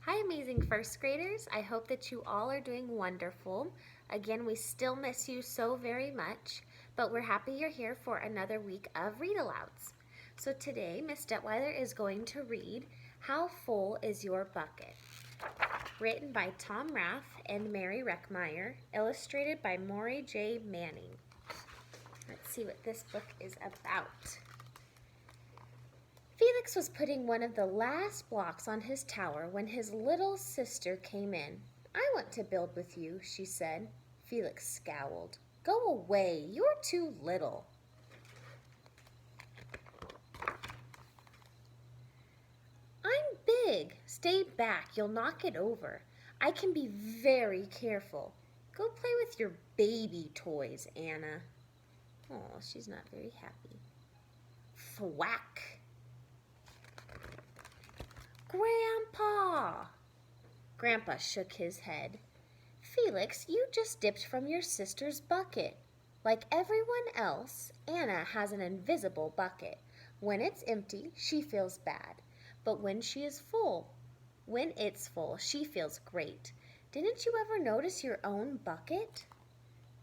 Hi, amazing first graders. I hope that you all are doing wonderful. Again, we still miss you so very much, but we're happy you're here for another week of read alouds. So today, Miss Detwiler is going to read How Full Is Your Bucket? Written by Tom Rath and Mary Reckmeyer, illustrated by Maury J. Manning. Let's see what this book is about. Felix was putting one of the last blocks on his tower when his little sister came in. "I want to build with you," she said. Felix scowled. "Go away, you're too little." "I'm big. Stay back, you'll knock it over. I can be very careful. Go play with your baby toys, Anna." Oh, she's not very happy. Thwack. "Grandpa!" Grandpa shook his head. "Felix, you just dipped from your sister's bucket. Like everyone else, Anna has an invisible bucket. When it's empty, she feels bad. But when it's full, she feels great. Didn't you ever notice your own bucket?"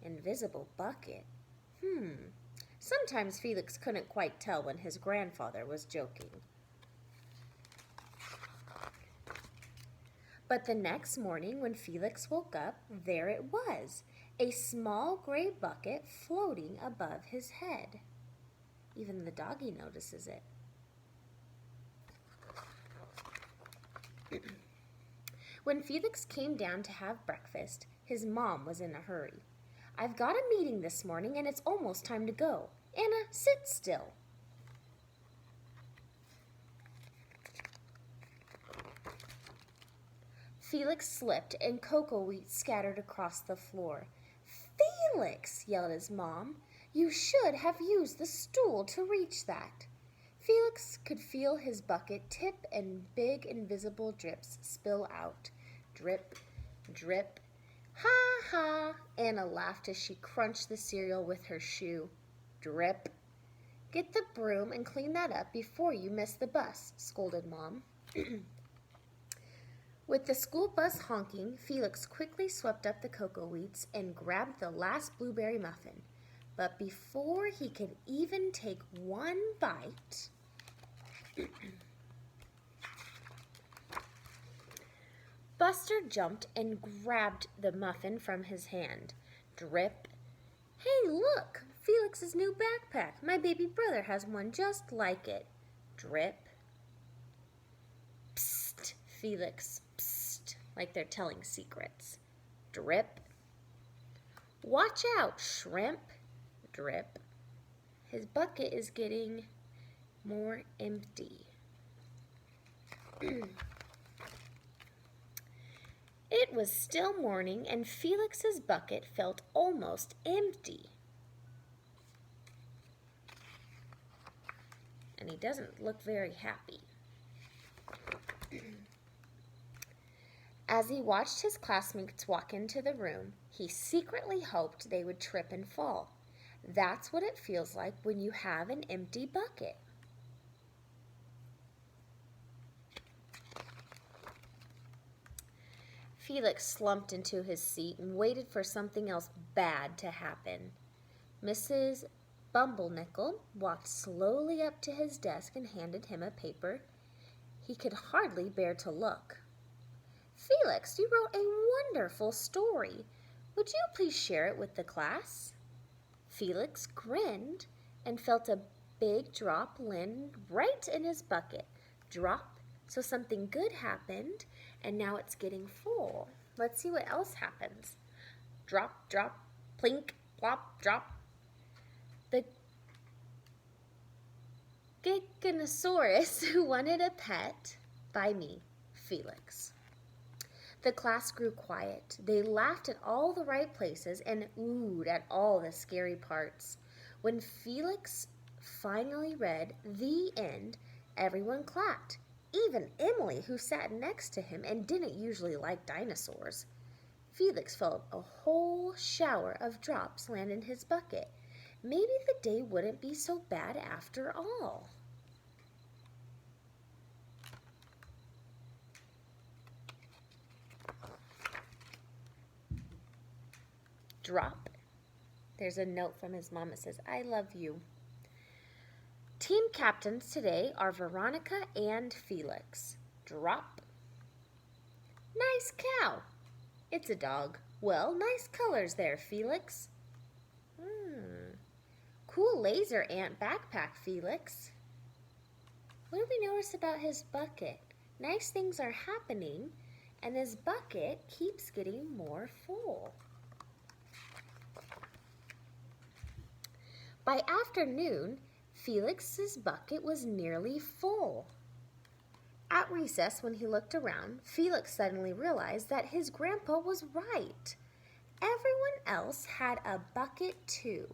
Invisible bucket. Sometimes Felix couldn't quite tell when his grandfather was joking. But the next morning when Felix woke up, there it was, a small gray bucket floating above his head. Even the doggie notices it. When Felix came down to have breakfast, his mom was in a hurry. "I've got a meeting this morning and it's almost time to go. Anna, sit still." Felix slipped and cocoa wheat scattered across the floor. "Felix!" yelled his mom. "You should have used the stool to reach that." Felix could feel his bucket tip and big invisible drips spill out. Drip, drip. "Ha ha!" Anna laughed as she crunched the cereal with her shoe. Drip. "Get the broom and clean that up before you miss the bus," scolded Mom. With the school bus honking, Felix quickly swept up the cocoa wheats and grabbed the last blueberry muffin. But before he could even take one bite, Buster jumped and grabbed the muffin from his hand. Drip. "Hey, look! Felix's new backpack. My baby brother has one just like it." Drip. "Psst, Felix, psst," like they're telling secrets. Drip. "Watch out, shrimp." Drip. His bucket is getting more empty. It was still morning and Felix's bucket felt almost empty. And he doesn't look very happy. As he watched his classmates walk into the room, he secretly hoped they would trip and fall. That's what it feels like when you have an empty bucket. Felix slumped into his seat and waited for something else bad to happen. Mrs. Bumblenickel walked slowly up to his desk and handed him a paper. He could hardly bear to look. "Felix, you wrote a wonderful story. Would you please share it with the class?" Felix grinned and felt a big drop land right in his bucket. Drop. So something good happened, and now it's getting full. Let's see what else happens. Drop, drop, plink, plop, drop. The Giganosaurus who wanted a pet by me, Felix. The class grew quiet. They laughed at all the right places and oohed at all the scary parts. When Felix finally read "The End," everyone clapped. Even Emily, who sat next to him and didn't usually like dinosaurs. Felix felt a whole shower of drops land in his bucket. Maybe the day wouldn't be so bad after all. Drop. There's a note from his mom that says, I love you. Team captains today are Veronica and Felix. Drop. Nice cow. It's a dog. Well, nice colors there, Felix. Cool laser ant backpack, Felix. What do we notice about his bucket? Nice things are happening, and his bucket keeps getting more full. By afternoon, Felix's bucket was nearly full. At recess, when he looked around, Felix suddenly realized that his grandpa was right. Everyone else had a bucket too.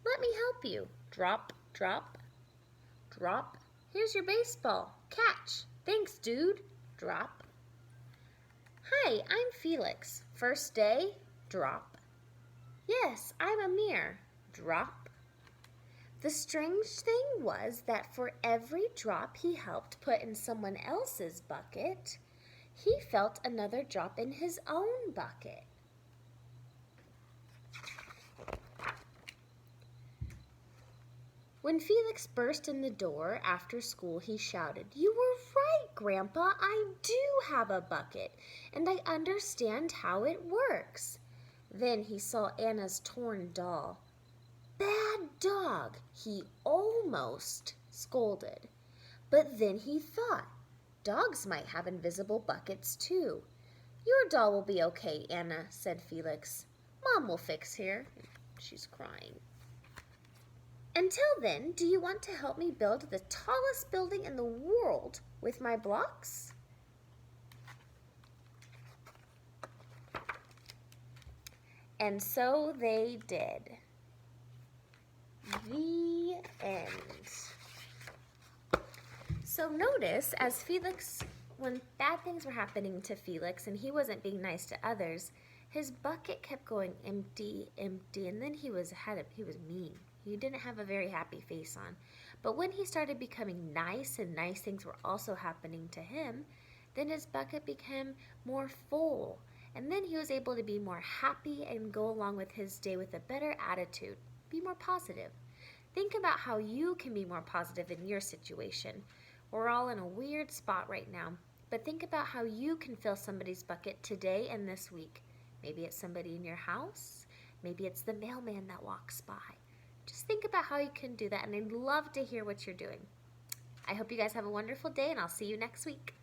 Let me help you. Drop, drop, drop. Here's your baseball. Catch. Thanks, dude. Drop. Hi, I'm Felix. First day? Drop. Yes, I'm Amir. Drop. The strange thing was that for every drop he helped put in someone else's bucket, he felt another drop in his own bucket. When Felix burst in the door after school, he shouted, "You were right, Grandpa. I do have a bucket, and I understand how it works." Then he saw Anna's torn doll. "Bad dog," he almost scolded. But then he thought, dogs might have invisible buckets too. "Your doll will be okay, Anna," said Felix. "Mom will fix her." She's crying. "Until then, do you want to help me build the tallest building in the world with my blocks?" And so they did. The end. So notice, as Felix, when bad things were happening to Felix and he wasn't being nice to others, his bucket kept going empty, empty, and then he was mean. He didn't have a very happy face on. But when he started becoming nice and nice things were also happening to him, then his bucket became more full. And then he was able to be more happy and go along with his day with a better attitude. Be more positive. Think about how you can be more positive in your situation. We're all in a weird spot right now, but think about how you can fill somebody's bucket today and this week. Maybe it's somebody in your house. Maybe it's the mailman that walks by. Just think about how you can do that, and I'd love to hear what you're doing. I hope you guys have a wonderful day, and I'll see you next week.